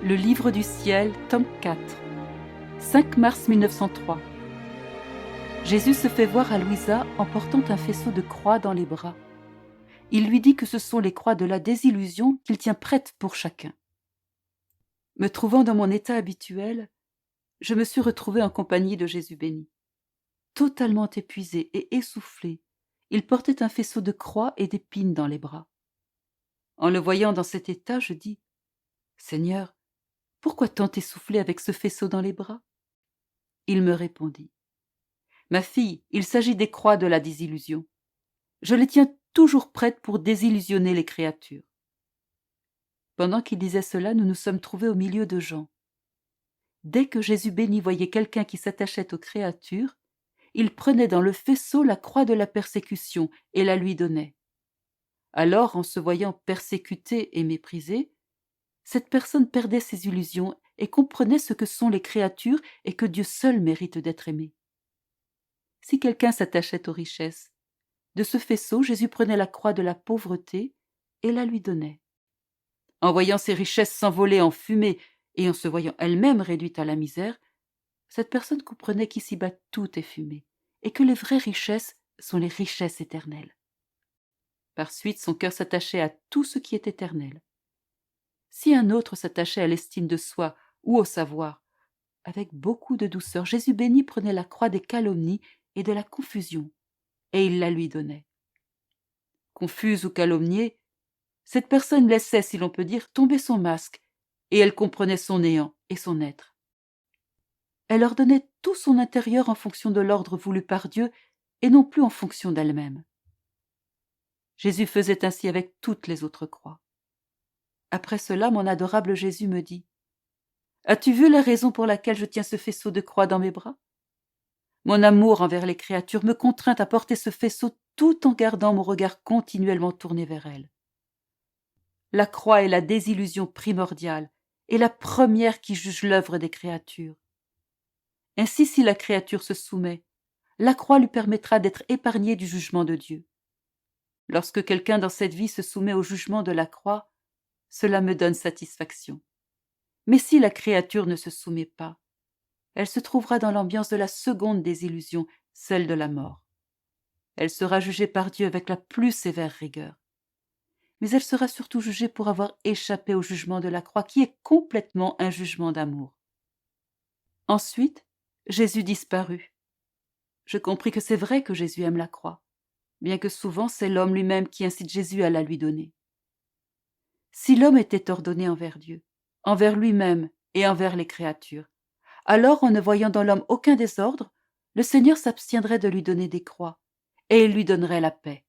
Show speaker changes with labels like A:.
A: Le Livre du ciel, tome 4, 5 mars 1903. Jésus se fait voir à Louisa en portant un faisceau de croix dans les bras. Il lui dit que ce sont les croix de la désillusion qu'il tient prêtes pour chacun. Me trouvant dans mon état habituel, je me suis retrouvée en compagnie de Jésus béni. Totalement épuisé et essoufflé, il portait un faisceau de croix et d'épines dans les bras. En le voyant dans cet état, je dis « Seigneur, pourquoi tant essoufflé avec ce faisceau dans les bras ?» Il me répondit « Ma fille, il s'agit des croix de la désillusion. Je les tiens toujours prêtes pour désillusionner les créatures. » Pendant qu'il disait cela, nous nous sommes trouvés au milieu de gens. Dès que Jésus béni voyait quelqu'un qui s'attachait aux créatures, il prenait dans le faisceau la croix de la persécution et la lui donnait. Alors, en se voyant persécuté et méprisé, cette personne perdait ses illusions et comprenait ce que sont les créatures et que Dieu seul mérite d'être aimé. Si quelqu'un s'attachait aux richesses, de ce faisceau, Jésus prenait la croix de la pauvreté et la lui donnait. En voyant ses richesses s'envoler en fumée et en se voyant elle-même réduite à la misère, cette personne comprenait qu'ici-bas tout est fumée et que les vraies richesses sont les richesses éternelles. Par suite, son cœur s'attachait à tout ce qui est éternel. Si un autre s'attachait à l'estime de soi ou au savoir, avec beaucoup de douceur, Jésus béni prenait la croix des calomnies et de la confusion, et il la lui donnait. Confuse ou calomniée, cette personne laissait, si l'on peut dire, tomber son masque, et elle comprenait son néant et son être. Elle ordonnait tout son intérieur en fonction de l'ordre voulu par Dieu, et non plus en fonction d'elle-même. Jésus faisait ainsi avec toutes les autres croix. Après cela, mon adorable Jésus me dit « As-tu vu la raison pour laquelle je tiens ce faisceau de croix dans mes bras ? Mon amour envers les créatures me contraint à porter ce faisceau tout en gardant mon regard continuellement tourné vers elles. La croix est la désillusion primordiale et la première qui juge l'œuvre des créatures. Ainsi, si la créature se soumet, la croix lui permettra d'être épargnée du jugement de Dieu. Lorsque quelqu'un dans cette vie se soumet au jugement de la croix, cela me donne satisfaction. Mais si la créature ne se soumet pas, elle se trouvera dans l'ambiance de la seconde désillusion, celle de la mort. Elle sera jugée par Dieu avec la plus sévère rigueur. Mais elle sera surtout jugée pour avoir échappé au jugement de la croix, qui est complètement un jugement d'amour. Ensuite, Jésus disparut. Je compris que c'est vrai que Jésus aime la croix, bien que souvent c'est l'homme lui-même qui incite Jésus à la lui donner. Si l'homme était ordonné envers Dieu, envers lui-même et envers les créatures, alors, en ne voyant dans l'homme aucun désordre, le Seigneur s'abstiendrait de lui donner des croix, et il lui donnerait la paix.